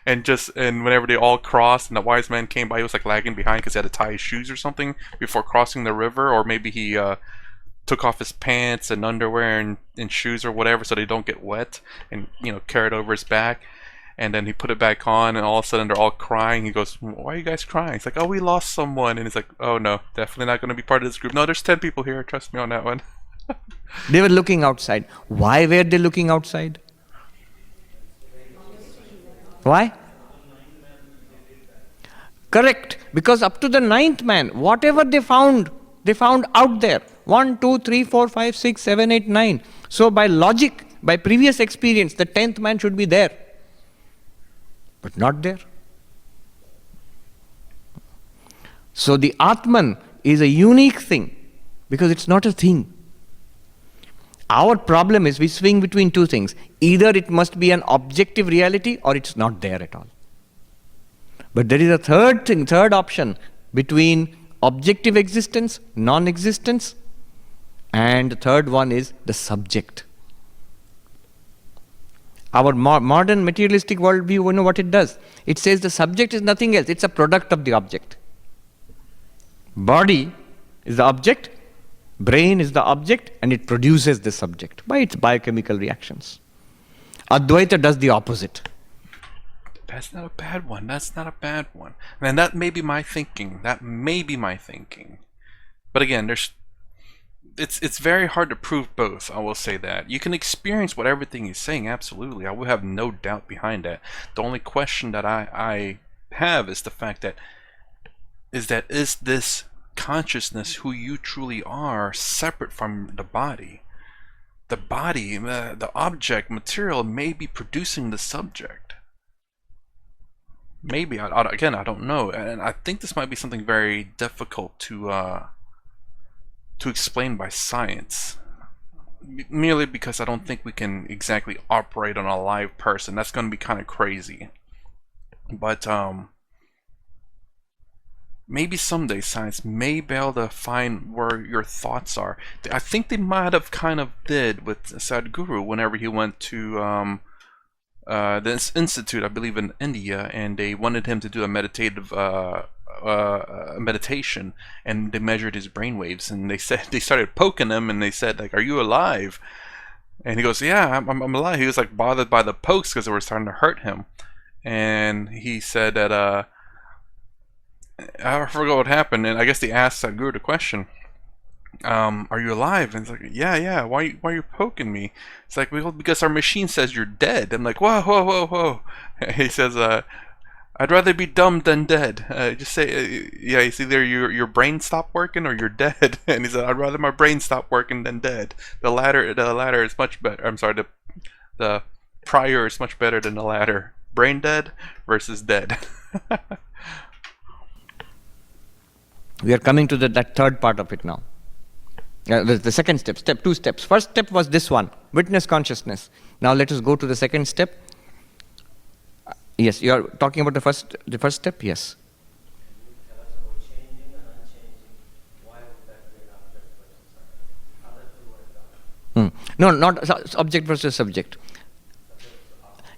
A: And whenever they all crossed and the wise man came by, he was like lagging behind because he had to tie his shoes or something before crossing the river. Or maybe he took off his pants and underwear and shoes or whatever so they don't get wet, and carried over his back. And then he put it back on, and all of a sudden they're all crying. He goes, why are you guys crying? It's like, oh, we lost someone. And he's like, oh no, definitely not going to be part of this group. No, there's 10 people here, trust me on that one.
B: They were looking outside. Why were they looking outside? Why? Correct. Because up to the 9th man, whatever they found out there. 1, 2, 3, 4, 5, 6, 7, 8, 9. So by logic, by previous experience, the 10th man should be there. But not there. So the Atman is a unique thing, because it's not a thing. Our problem is we swing between two things. Either it must be an objective reality or it's not there at all. But there is a third option between objective existence, non-existence, and the third one is the subject. Our modern materialistic worldview, you know what it does? It says the subject is nothing else, it's a product of the object. Body is the object, brain is the object, and it produces the subject by its biochemical reactions. Advaita does the opposite.
A: That's not a bad one. That's not a bad one. And that may be my thinking. That may be my thinking. But again, it's very hard to prove both. I will say that. You can experience what everything he's saying, absolutely. I will have no doubt behind that. The only question that I have is the fact that is this consciousness who you truly are separate from the body? The body, the object, material may be producing the subject. Maybe. Again, I don't know. And I think this might be something very difficult to explain by science. Merely because I don't think we can exactly operate on a live person. That's going to be kind of crazy. But maybe someday science may be able to find where your thoughts are. I think they might have kind of did with Sadhguru whenever he went to this institute, I believe in India, and they wanted him to do a meditative meditation, and they measured his brainwaves, and they started poking him, and they said, like, "Are you alive?" And he goes, "Yeah, I'm alive." He was like bothered by the pokes because they were starting to hurt him, and he said that I forgot what happened, and I guess they asked Sadhguru the question, "Are you alive?" And it's like, "Yeah. Why are you poking me?" It's like, "Well, because our machine says you're dead." I'm like, whoa. He says, "I'd rather be dumb than dead. Just say, yeah, it's either your brain stopped working or you're dead." And he said, "I'd rather my brain stop working than dead. The latter is much better. I'm sorry, the prior is much better than the latter. Brain dead versus dead."
B: We are coming to that third part of it now. The second step, two steps. First step was this one, witness consciousness. Now let us go to the second step. Yes, you are talking about the first step? Yes.
C: Can you tell us about changing and unchanging? Why would that be an object versus subject? Other two are done.
B: No, not object versus subject.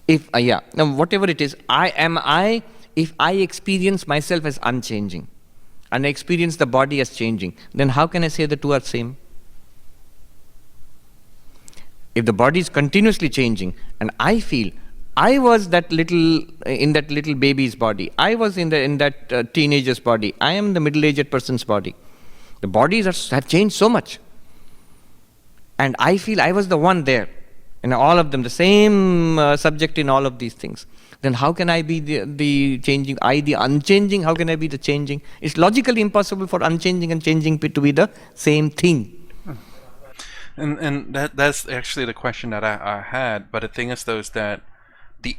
B: If now whatever it is, if I experience myself as unchanging, and I experience the body as changing, then how can I say the two are same? If the body is continuously changing, and I feel I was in that little baby's body, I was in that teenager's body, I am the middle-aged person's body. The bodies have changed so much, and I feel I was the one there, in all of them, the same subject in all of these things. Then how can I be the changing, the unchanging? How can I be the changing? It's logically impossible for unchanging and changing to be the same thing.
A: And that's actually the question that I had. But the thing is, though, is that I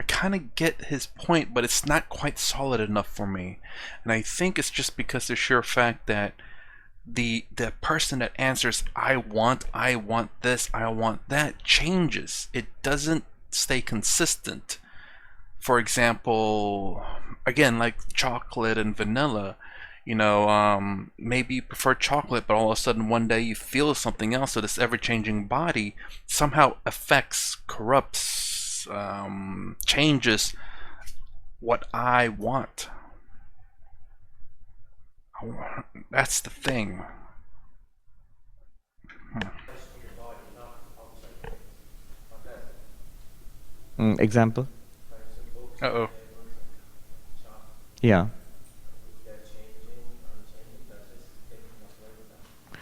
A: kind of get his point, but it's not quite solid enough for me. And I think it's just because the sheer fact that the person that answers I want this, I want that, changes. It doesn't stay consistent. For example, again, like chocolate and vanilla, maybe you prefer chocolate, but all of a sudden one day you feel something else. So this ever-changing body somehow affects, corrupts, changes what I want. That's the thing.
B: Example?
A: Uh-oh.
B: Yeah.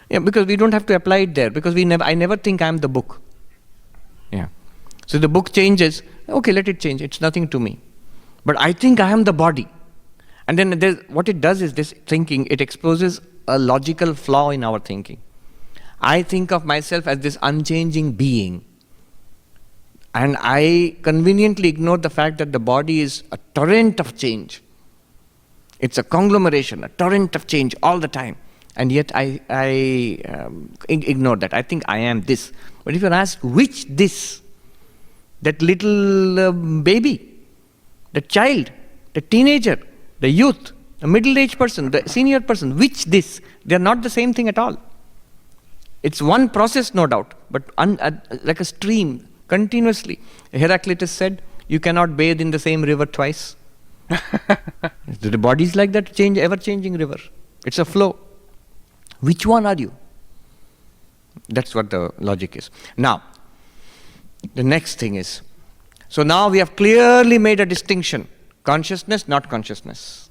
B: Yeah, because we don't have to apply it there, because I never think I'm the book. Yeah. So the book changes, okay, let it change, it's nothing to me. But I think I am the body. And then what it does is this thinking, it exposes a logical flaw in our thinking. I think of myself as this unchanging being, and I conveniently ignore the fact that the body is a torrent of change. It's a conglomeration, a torrent of change all the time. And yet I ignore that. I think I am this. But if you're asked which this, that little baby, the child, the teenager, the youth, the middle-aged person, the senior person, which this, they're not the same thing at all. It's one process, no doubt, but like a stream, continuously. Heraclitus said, you cannot bathe in the same river twice. The body is like that ever-changing river. It's a flow. Which one are you? That's what the logic is. Now, the next thing is, so now we have clearly made a distinction. Consciousness, not consciousness.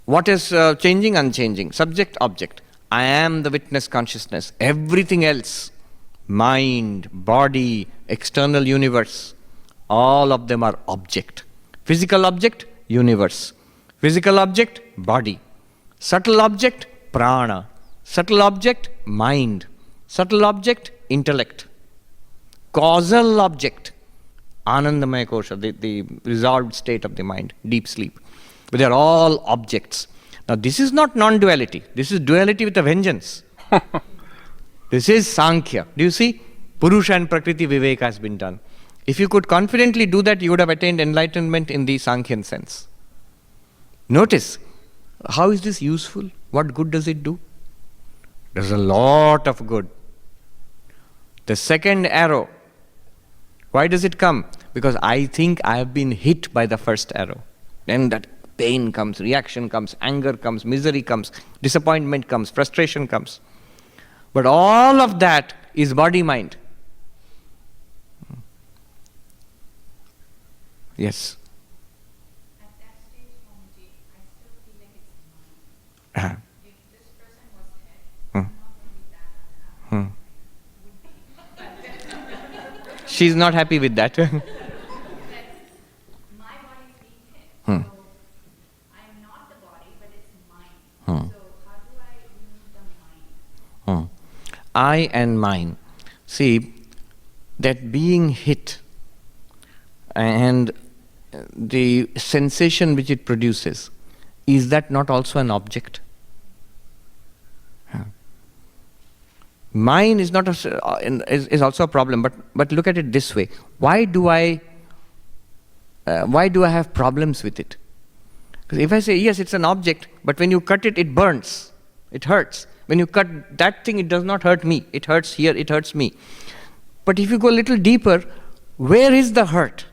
B: What is changing, unchanging? Subject, object. I am the witness consciousness. Everything else, mind, body, external universe, all of them are object. Physical object, universe. Physical object, body. Subtle object, prana. Subtle object, mind. Subtle object, intellect. Causal object, Anandamaya Kosha, the resolved state of the mind, deep sleep. But they are all objects. Now this is not non-duality. This is duality with a vengeance. This is Sankhya. Do you see? Purusha and Prakriti Viveka has been done. If you could confidently do that, you would have attained enlightenment in the Sankhyan sense. Notice, how is this useful? What good does it do? There's a lot of good. The second arrow, why does it come? Because I think I have been hit by the first arrow. Then that pain comes, reaction comes, anger comes, misery comes, disappointment comes, frustration comes. But all of that is body-mind. Yes.
E: At that stage, Swamiji, I still feel like it's mine.
B: Uh-huh.
E: If this person was dead,
B: Hmm.
E: I'm not going to be that unhappy. Would be.
B: She's not happy with that.
E: But my body is being hit.
B: Hmm.
E: So I am not the body, but it's mine.
B: Hmm.
E: So how do I remove the mind?
B: I and mine. See, that being hit and the sensation which it produces, is that not also an object? Mine is not is also a problem, but look at it this way. Why do I have problems with it? Because if I say, yes, it's an object, but when you cut it, it burns, it hurts. When you cut that thing, it does not hurt me. It hurts here, it hurts me. But if you go a little deeper, where is the hurt?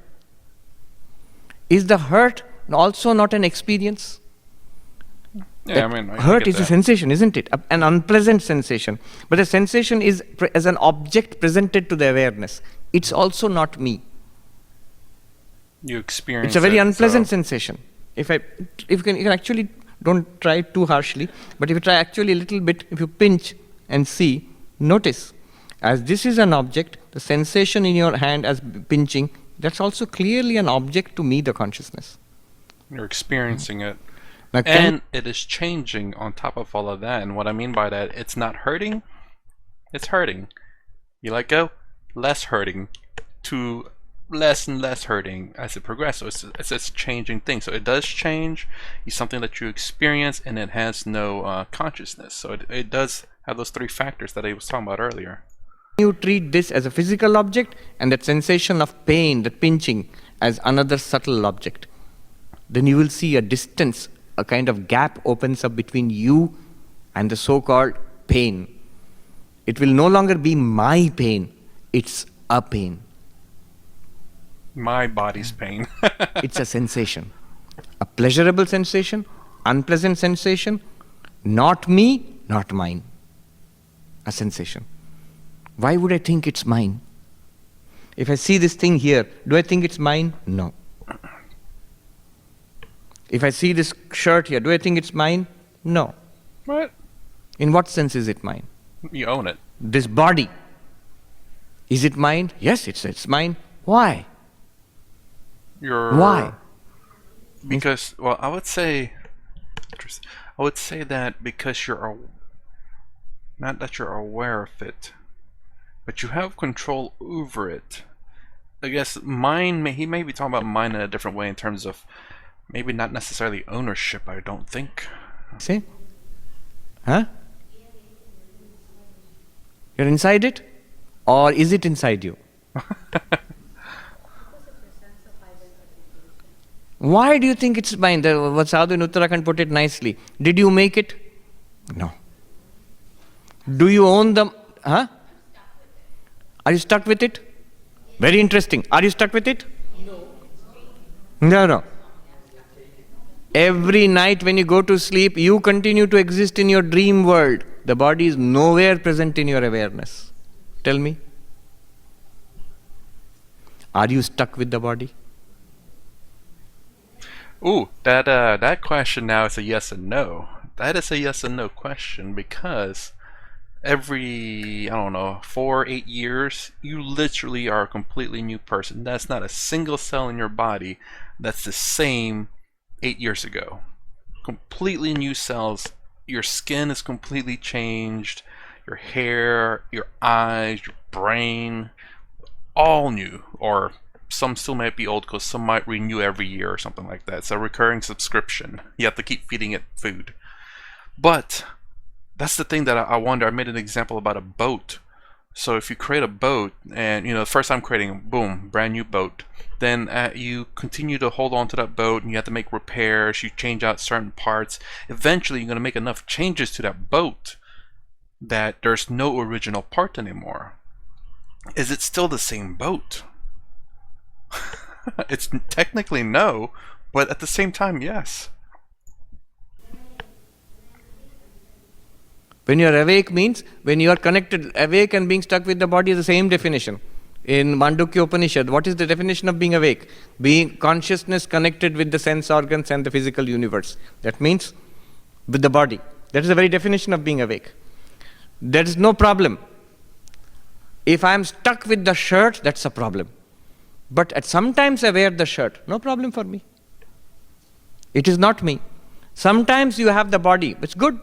B: Is the hurt also not an experience?
A: Yeah, I mean, I
B: Hurt
A: get
B: is a
A: that.
B: sensation, isn't it? An unpleasant sensation. But a sensation is as an object presented to the awareness. It's also not me.
A: You experience
B: It's a very
A: it,
B: unpleasant
A: so-
B: sensation. If you can actually, don't try too harshly, but if you try actually a little bit, if you pinch and see, notice, as this is an object, the sensation in your hand as pinching, that's also clearly an object to me, the consciousness.
A: You're experiencing it.
B: Now,
A: And it is changing on top of all of that. And what I mean by that, it's not hurting, it's hurting. You let go, less hurting, to less and less hurting as it progresses. So it's a changing thing. So it does change. It's something that you experience, and it has no consciousness. So it does have those three factors that I was talking about earlier.
B: you treat this as a physical object and that sensation of pain, that pinching, as another subtle object, then you will see a distance, a kind of gap opens up between you and the so-called pain. It will no longer be my pain, it's a pain.
A: My body's pain.
B: It's a sensation. A pleasurable sensation, unpleasant sensation, not me, not mine. A sensation. Why would I think it's mine? If I see this thing here, do I think it's mine? No. If I see this shirt here, do I think it's mine? No.
A: What?
B: In what sense is it mine?
A: You own it.
B: This body, is it mine? Yes, it's mine. Why? Why?
A: Because, well, I would say that because not that you're aware of it, but you have control over it. I guess he may be talking about mine in a different way in terms of maybe not necessarily ownership, I don't think.
B: See? Huh? You're inside it? Or is it inside you? Why do you think it's mine? What Sadhu in Uttarakhand put it nicely. Did you make it? No. Do you own them? Huh? Are you stuck with it? Very interesting. Are you stuck with it? No. Every night when you go to sleep, you continue to exist in your dream world. The body is nowhere present in your awareness. Tell me. Are you stuck with the body?
A: Ooh, that question now is a yes and no. That is a yes and no question because every, I don't know, 4-8 years, you literally are a completely new person. That's not a single cell in your body that's the same 8 years ago. Completely new cells. Your skin is completely changed. Your hair, your eyes, your brain, all new. Or some still might be old because some might renew every year or something like that. It's a recurring subscription. You have to keep feeding it food. But that's the thing that I wonder. I made an example about a boat. So if you create a boat and, the first time creating, boom, brand new boat, then you continue to hold on to that boat and you have to make repairs, you change out certain parts. Eventually you're going to make enough changes to that boat that there's no original part anymore. Is it still the same boat? It's technically no, but at the same time, yes.
B: When you are awake means, when you are connected, awake and being stuck with the body is the same definition. In Mandukya Upanishad, what is the definition of being awake? Being consciousness connected with the sense organs and the physical universe. That means with the body. That is the very definition of being awake. There is no problem. If I am stuck with the shirt, that's a problem. But at sometimes I wear the shirt, no problem for me. It is not me. Sometimes you have the body, it's good.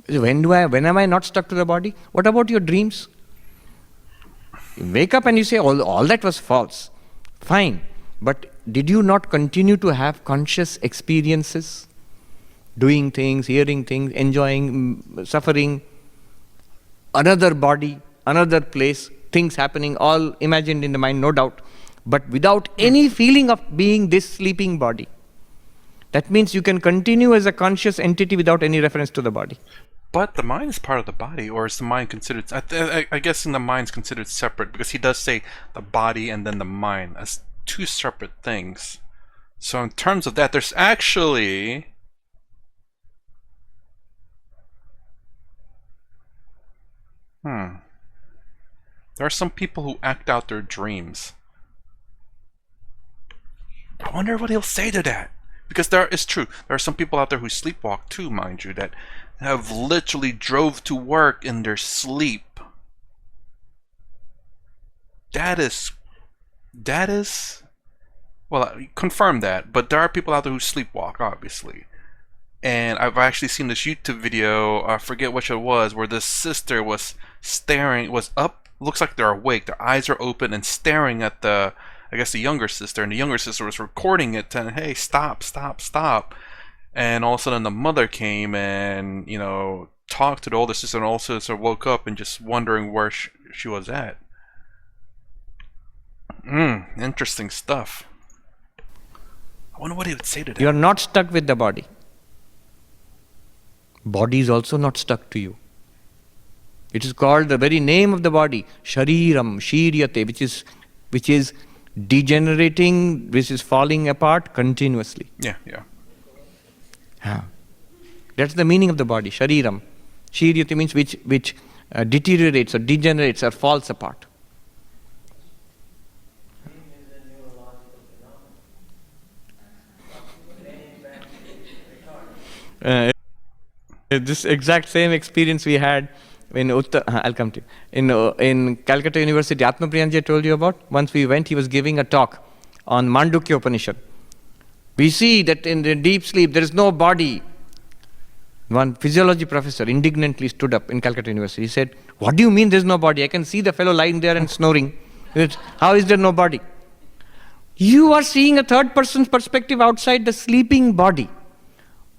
B: When am I not stuck to the body? What about your dreams? You wake up and you say, all that was false. Fine. But did you not continue to have conscious experiences? Doing things, hearing things, enjoying, suffering. Another body, another place, things happening, all imagined in the mind, no doubt. But without any feeling of being this sleeping body. That means you can continue as a conscious entity without any reference to the body.
A: But the mind is part of the body, or is the mind considered... I guess in the mind's considered separate, because he does say the body and then the mind as two separate things. So in terms of that, there's actually... There are some people who act out their dreams. I wonder what he'll say to that. Because it's true, there are some people out there who sleepwalk too, mind you, that have literally drove to work in their sleep. That is, well, confirm that, but there are people out there who sleepwalk, obviously. And I've actually seen this YouTube video, I forget which it was, where this sister was up, looks like they're awake, their eyes are open and staring at the younger sister, and the younger sister was recording it and, hey, stop. And all of a sudden the mother came and, talked to the older sister, and the older sister woke up and just wondering where she was at. Interesting stuff. I wonder what he would say to that.
B: You are not stuck with the body. Body is also not stuck to you. It is called the very name of the body, Shariram, Shiryate, which is degenerating, which is falling apart continuously.
A: Yeah.
B: That's the meaning of the body, Shariram. Shiryate means which deteriorates or degenerates or falls apart. This exact same experience we had in I'll come to you. In Calcutta University, Atma Priyanji I told you about. Once we went, he was giving a talk on Mandukya Upanishad. We see that in the deep sleep there is no body. One physiology professor indignantly stood up in Calcutta University. He said, "What do you mean there is no body? I can see the fellow lying there and snoring. How is there no body?" You are seeing a third person's perspective outside the sleeping body.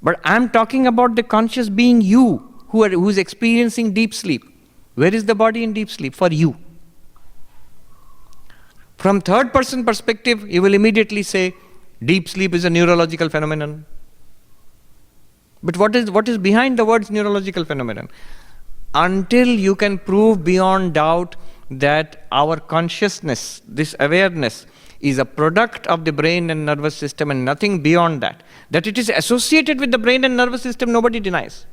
B: But I'm talking about the conscious being you, who's experiencing deep sleep. Where is the body in deep sleep? For you. From third person perspective, you will immediately say, deep sleep is a neurological phenomenon. But what is behind the words neurological phenomenon? Until you can prove beyond doubt that our consciousness, this awareness, is a product of the brain and nervous system and nothing beyond that. That it is associated with the brain and nervous system, nobody denies.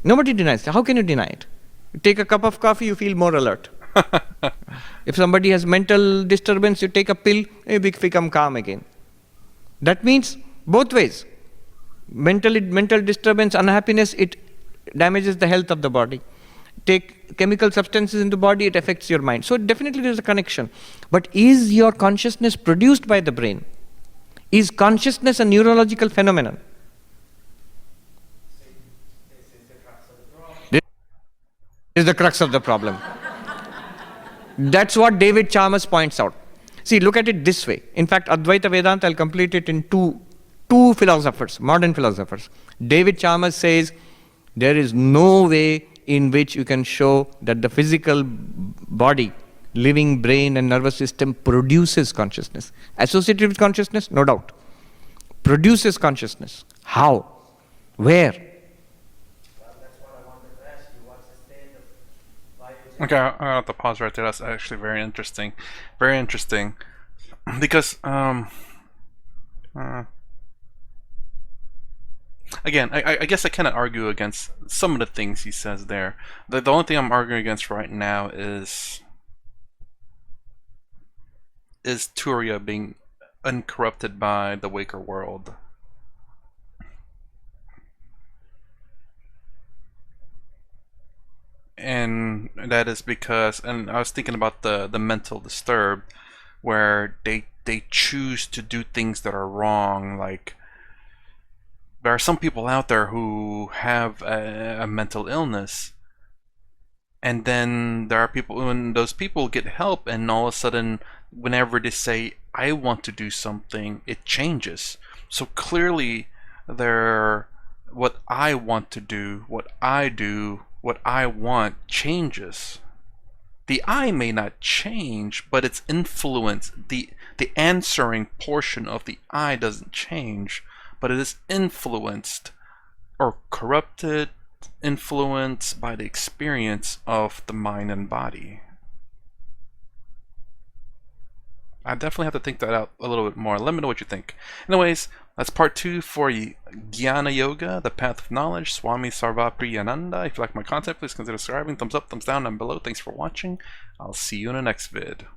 B: Nobody denies. How can you deny it? You take a cup of coffee, you feel more alert. If somebody has mental disturbance, you take a pill, you become calm again. That means both ways. Mental disturbance, unhappiness, it damages the health of the body. Take chemical substances into the body, it affects your mind. So definitely there is a connection. But is your consciousness produced by the brain? Is consciousness a neurological phenomenon? This is the crux of the problem. That's what David Chalmers points out. See, look at it this way. In fact, Advaita Vedanta, I'll complete it in two philosophers, modern philosophers. David Chalmers says there is no way in which you can show that the physical body, living brain and nervous system produces consciousness. Associated with consciousness? No doubt. Produces consciousness. How? Where?
C: Well, that's what I wanted to ask you. What's the state of biogen?
A: Okay, I'll have to pause right there. That's actually very interesting. Very interesting. Because, again, I guess I cannot argue against some of the things he says there. The only thing I'm arguing against right now is Turiya being uncorrupted by the Waker world. And that is because, and I was thinking about the mental disturbed, where they choose to do things that are wrong. Like, there are some people out there who have a mental illness, and then there are people, when those people get help, and all of a sudden, whenever they say, I want to do something, it changes. So clearly, what I want to do, what I want changes. The I may not change, but its influence, the answering portion of the I doesn't change, but it is influenced or corrupted, influenced by the experience of the mind and body. I definitely have to think that out a little bit more. Let me know what you think. Anyways, that's part 2 for Jnana Yoga, the Path of Knowledge, Swami Sarvapriyananda. If you like my content, please consider subscribing. Thumbs up, thumbs down, and below. Thanks for watching. I'll see you in the next vid.